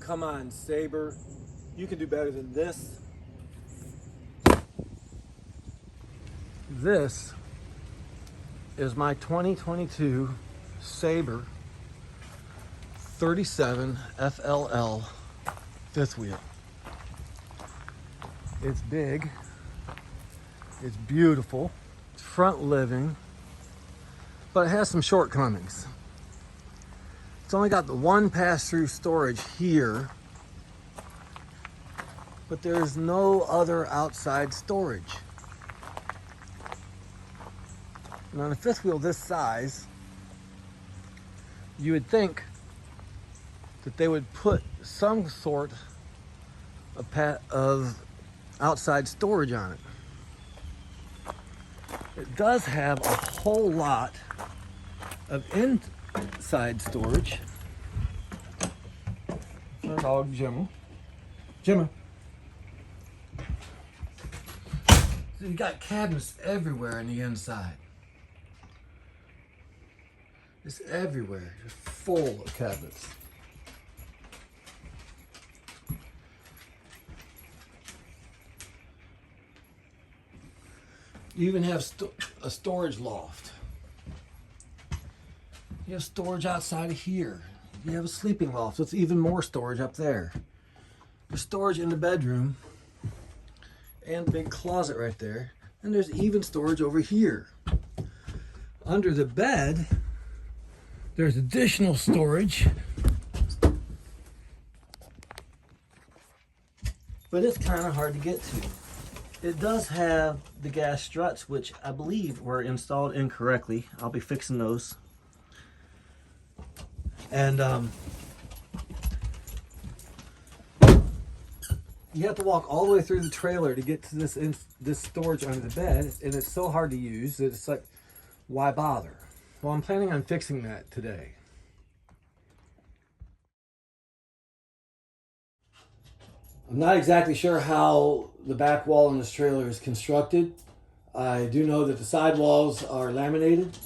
Come on, Sabre. You can do better than this. This is my 2022 Sabre 37FLL fifth wheel. It's big, it's beautiful, it's front living, but it has some shortcomings. It's only got the one pass-through storage here, but there's no other outside storage. And on a fifth wheel this size, you would think that they would put some sort of outside storage on it. It does have a whole lot of inside storage. Our dog Jimmy. So you got cabinets everywhere on the inside. It's everywhere, just full of cabinets. You even have a storage loft. You have storage outside of here. You have a sleeping loft with even more storage up there. There's storage in the bedroom and a big closet right there. And there's even storage over here. Under the bed, there's additional storage. But it's kind of hard to get to. It does have the gas struts, which I believe were installed incorrectly. I'll be fixing those. And you have to walk all the way through the trailer to get to this storage under the bed, and it's so hard to use that it's like, why bother? Well, I'm planning on fixing that today. I'm not exactly sure how the back wall in this trailer is constructed. I do know that the side walls are laminated,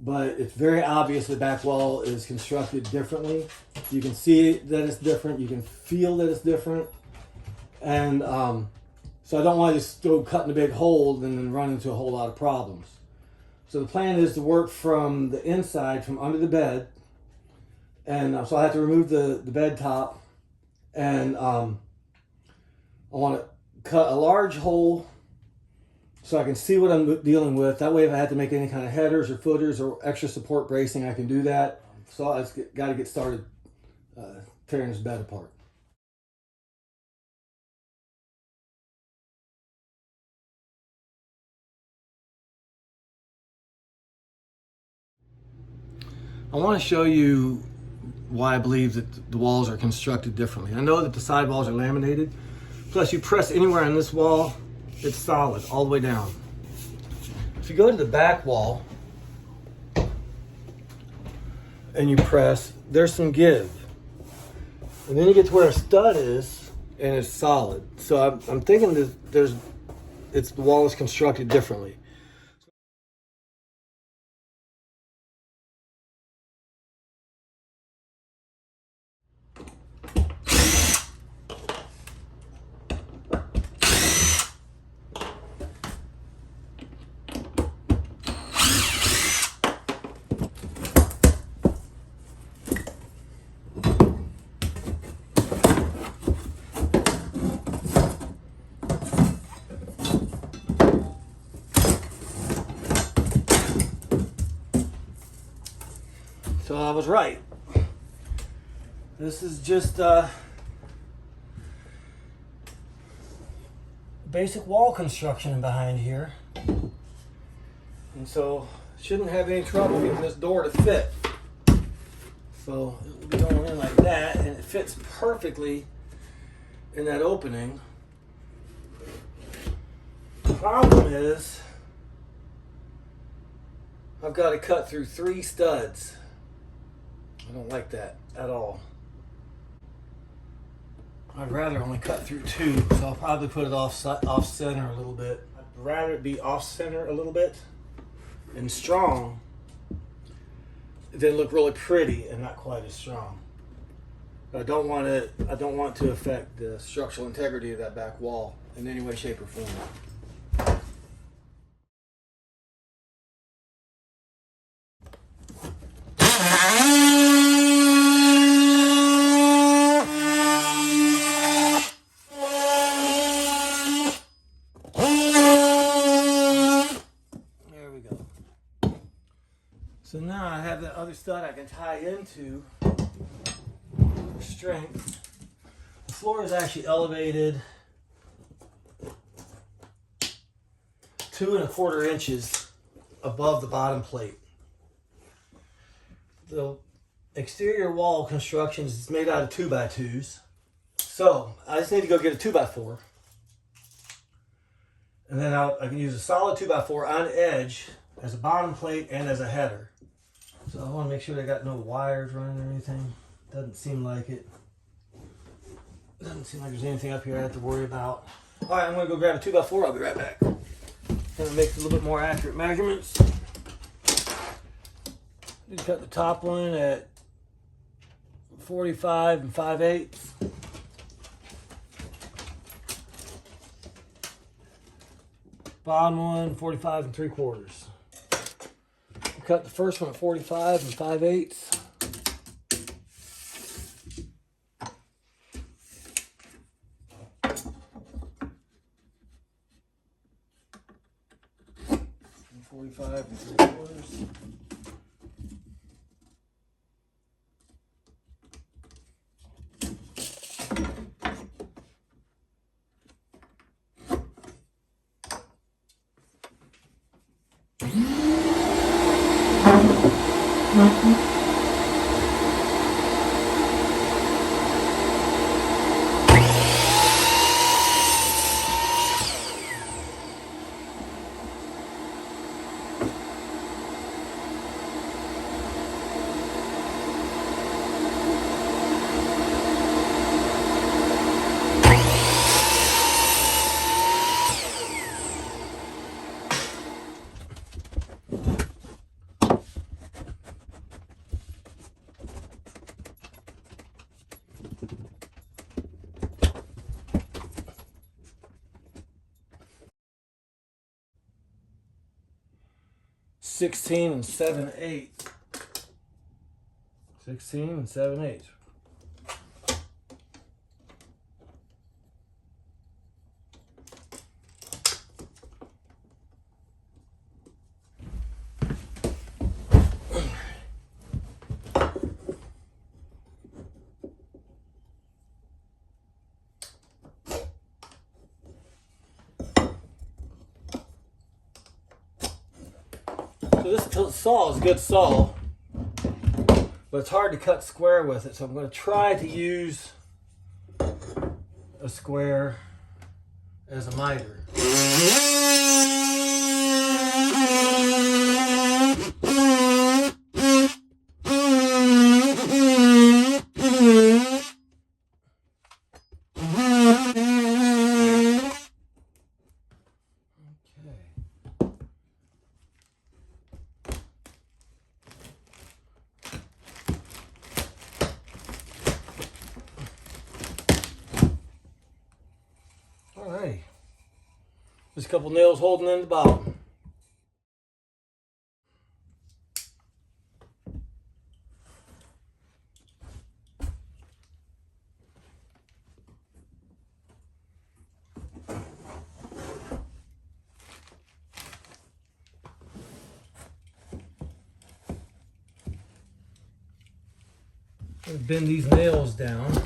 but it's very obvious the back wall is constructed differently. You can see that it's different. You can feel that it's different. And so I don't want to just go cutting a big hole and then run into a whole lot of problems. So the plan is to work from the inside, from under the bed. And so I have to remove the bed top. And I want to cut a large hole so I can see what I'm dealing with. That way if I have to make any kind of headers or footers or extra support bracing, I can do that. So I just got to get started tearing this bed apart. I want to show you why I believe that the walls are constructed differently. I know that the side walls are laminated. Plus, you press anywhere on this wall, it's solid all the way down. If you go to the back wall and you press, there's some give. And then you get to where a stud is and it's solid. So I'm thinking that the wall is constructed differently. So I was right. This is just basic wall construction behind here. And so shouldn't have any trouble getting this door to fit. So it will be going in like that, and it fits perfectly in that opening. The problem is I've got to cut through 3 studs. I don't like that at all. I'd rather only cut through 2, so I'll probably put it off center a little bit. I'd rather it be off center a little bit and strong than look really pretty and not quite as strong. But I don't want to affect the structural integrity of that back wall in any way, shape, or form. There we go. So now I have that other stud I can tie into for strength. The floor is actually elevated 2 1/4 inches above the bottom plate. The exterior wall construction is made out of 2x2s. So I just need to go get a 2x4. And then I can use a solid 2x4 on edge as a bottom plate and as a header. So I want to make sure they got no wires running or anything. Doesn't seem like it. Doesn't seem like there's anything up here I have to worry about. All right, I'm going to go grab a 2x4. I'll be right back. Going to make a little bit more accurate measurements. You cut the top one at 45 5/8. Bottom one 45 3/4. Cut the first one at 45 5/8. And 45 3/4. Sixteen and 7/8. 16 and 7/8. So this saw is a good saw, but it's hard to cut square with it. So I'm going to try to use a square as a miter. Alright, just a couple nails holding in the bottom. I'm going to bend these nails down.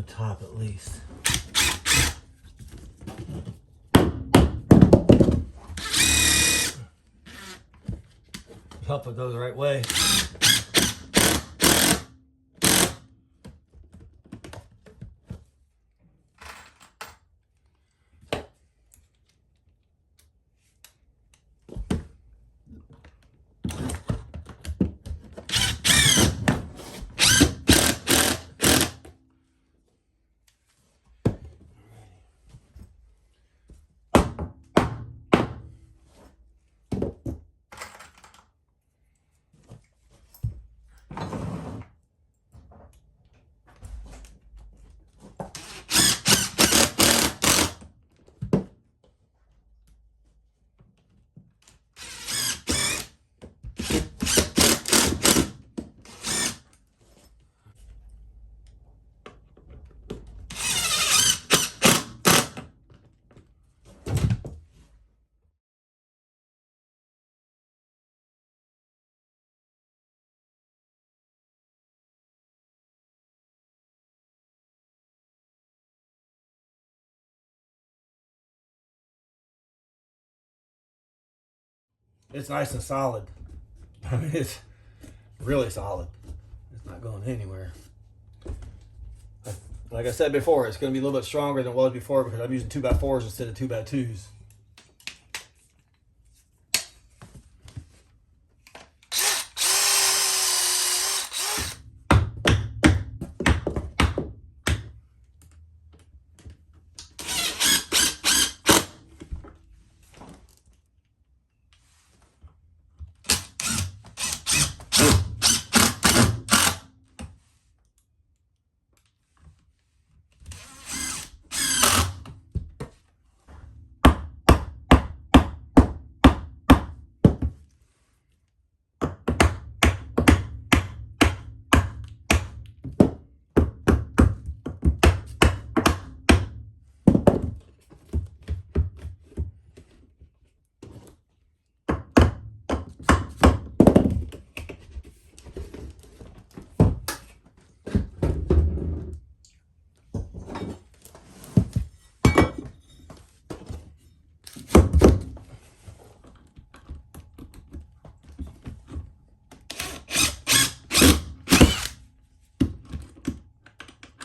top at least. Help it go the right way. It's nice and solid. I mean, it's really solid. It's not going anywhere. Like I said before, it's going to be a little bit stronger than it was before because I'm using 2x4s instead of 2x2s.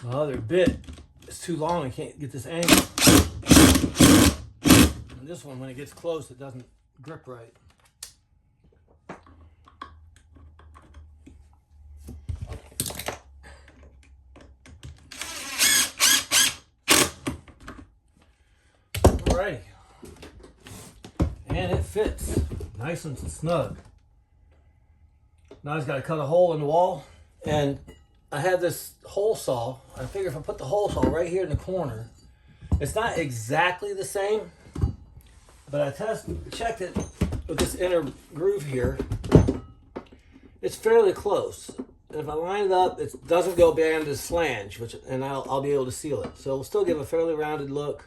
The other bit is too long, I can't get this angle. And this one, when it gets close, it doesn't grip right. Alrighty. And it fits nice and snug. Now I just got to cut a hole in the wall, and I have this hole saw. I figure if I put the hole saw right here in the corner, it's not exactly the same, but I checked it with this inner groove here. It's fairly close. And if I line it up, it doesn't go beyond this flange, and I'll be able to seal it. So it'll still give a fairly rounded look.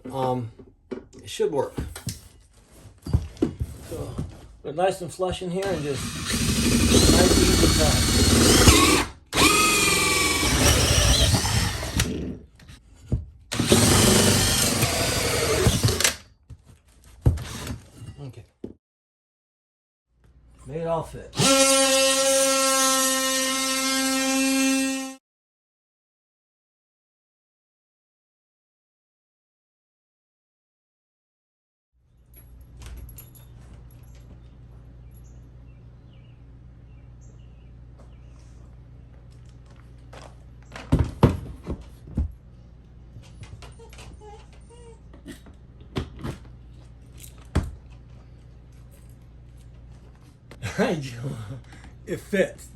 It should work. So we're nice and flush in here, and just nice easy cut. Okay. Made it all fit. It fits.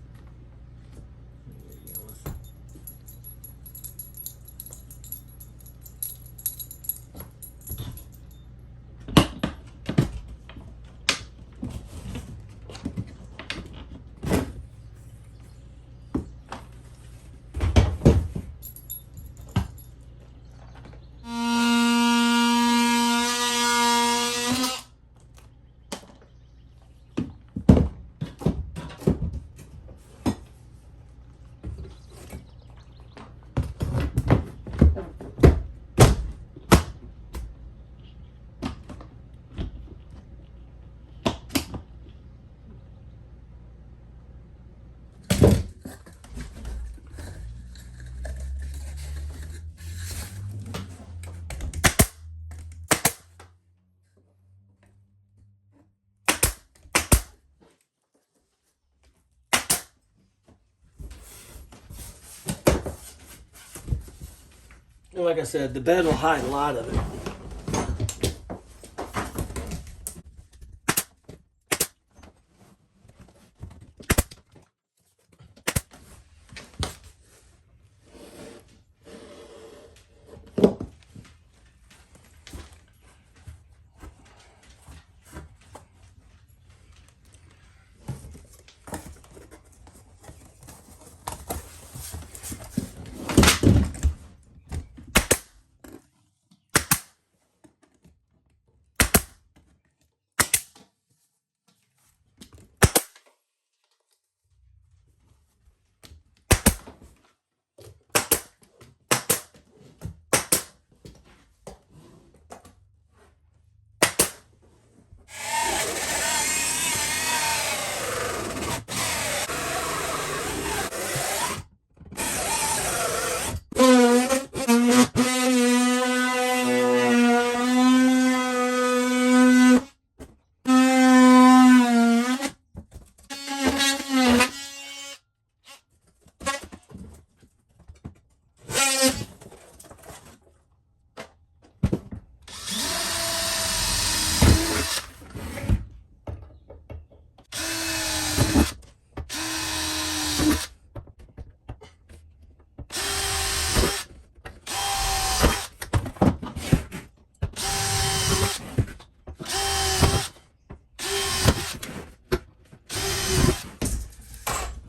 And like I said, the bed will hide a lot of it.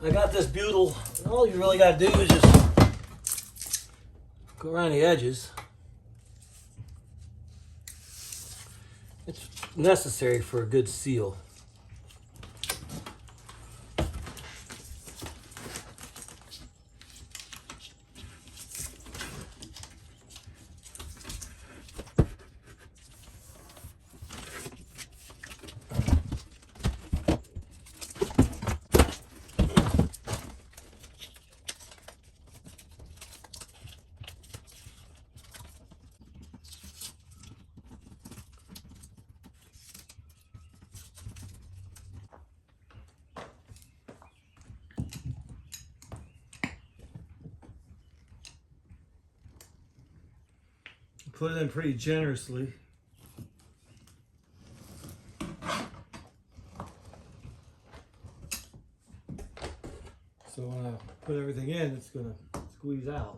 I got this butyl, and all you really got to do is just go around the edges. It's necessary for a good seal. Put it in pretty generously. So when I put everything in, it's going to squeeze out.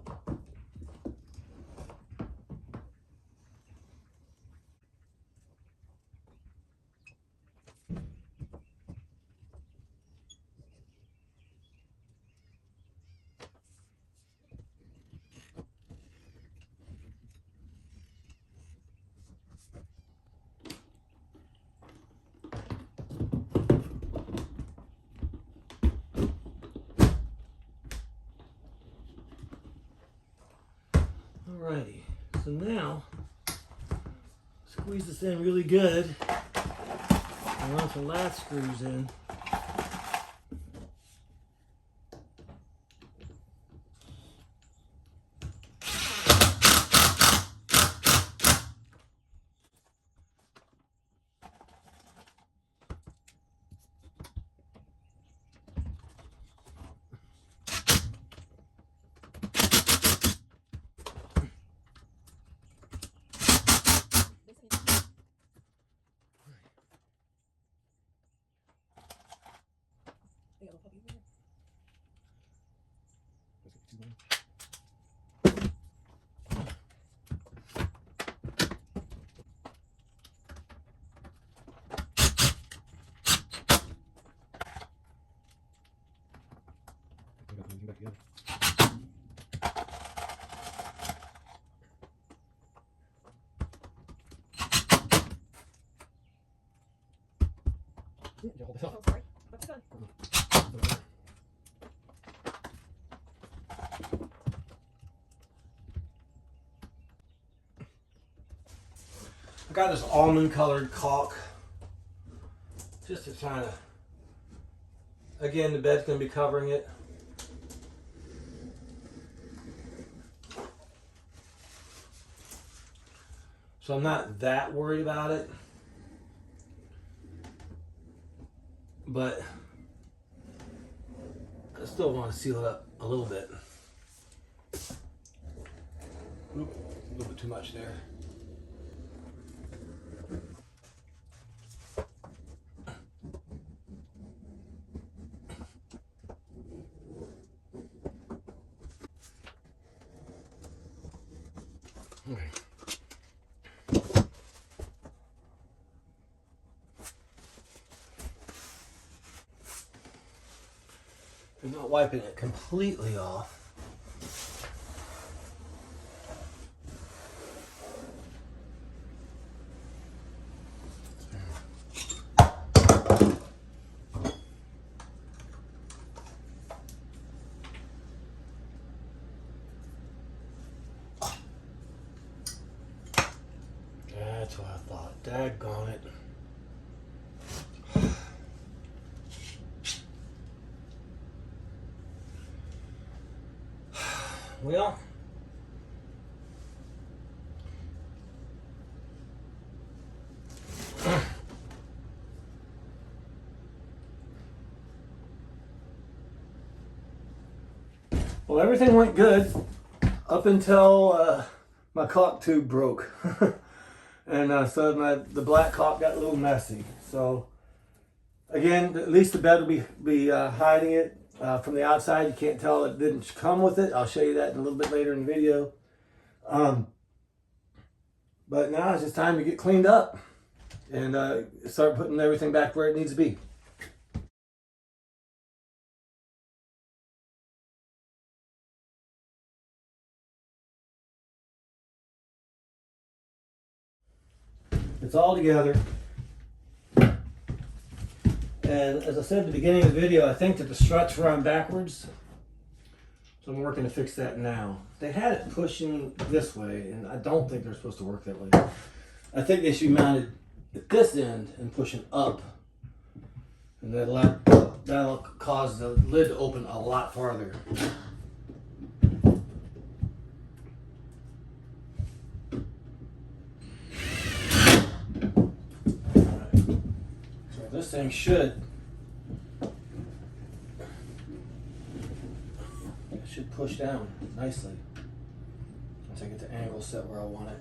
Alrighty, so now squeeze this in really good and run some latch screws in. I got this almond colored caulk just to kind of, again, the bed's going to be covering it. So I'm not that worried about it. But I still want to seal it up a little bit. Oop. A little bit too much there. Okay. I'm not wiping it completely off. That's what I thought. Daggone it. Well, everything went good up until my caulk tube broke. And so the black caulk got a little messy. So again, at least the bed will be hiding it from the outside. You can't tell it didn't come with it. I'll show you that in a little bit later in the video. But now it's just time to get cleaned up and start putting everything back where it needs to be. It's all together. And as I said at the beginning of the video, I think that the struts run backwards. So I'm working to fix that now. They had it pushing this way, and I don't think they're supposed to work that way. I think they should be mounted at this end and pushing up. And that'll cause the lid to open a lot farther. This thing should push down nicely once I get the angle set where I want it.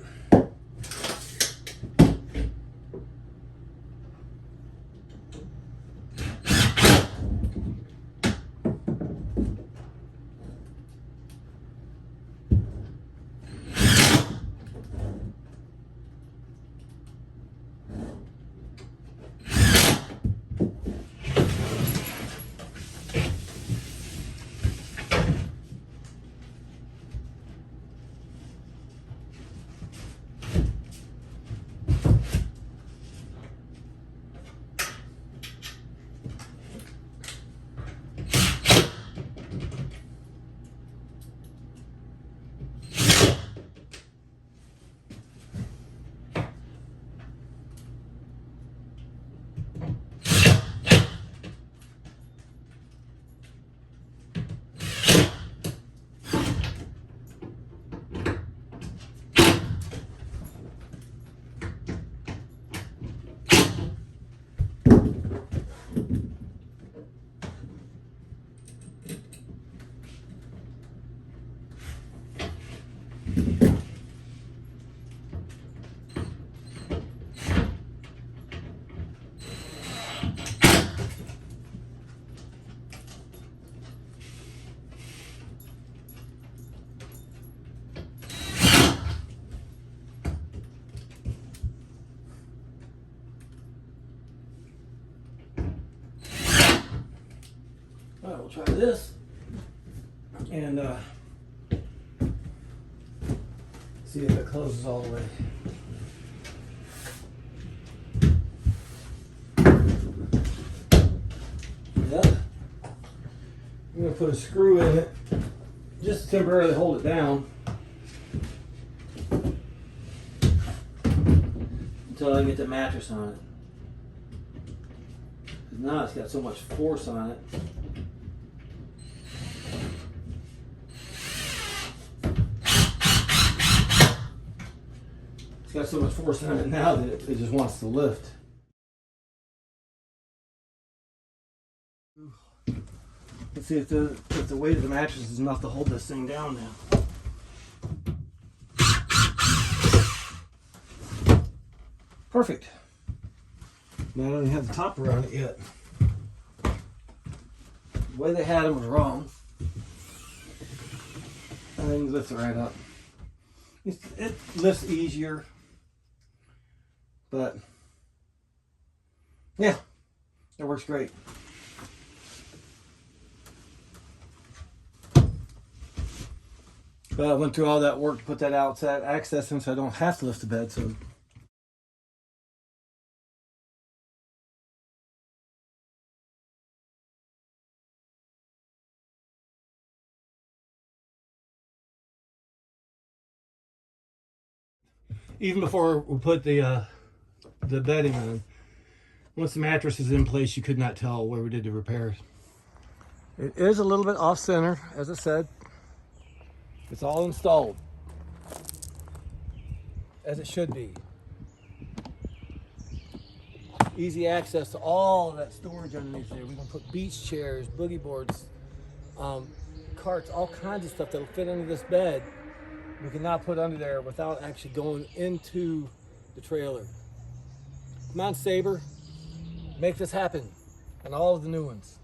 All right, we'll try this and see if it closes all the way. Yep. I'm going to put a screw in it just to temporarily hold it down until I get the mattress on it. Now it's got so much force on it. It's got so much force on it now that it just wants to lift. Let's see if the weight of the mattress is enough to hold this thing down now. perfect. Now I don't even have the top around it yet. The way they had them was wrong. And then you lift it right up. It lifts easier, but yeah, it works great. But I went through all that work to put that outside access in so I don't have to lift the bed. So even before we put the bedding on, once the mattress is in place, you could not tell where we did the repairs. It is a little bit off center, as I said. It's all installed as it should be. Easy access to all of that storage underneath there. We can put beach chairs, boogie boards, carts, all kinds of stuff that'll fit under this bed. We can now put under there without actually going into the trailer. Come on, Sabre, make this happen, and all of the new ones.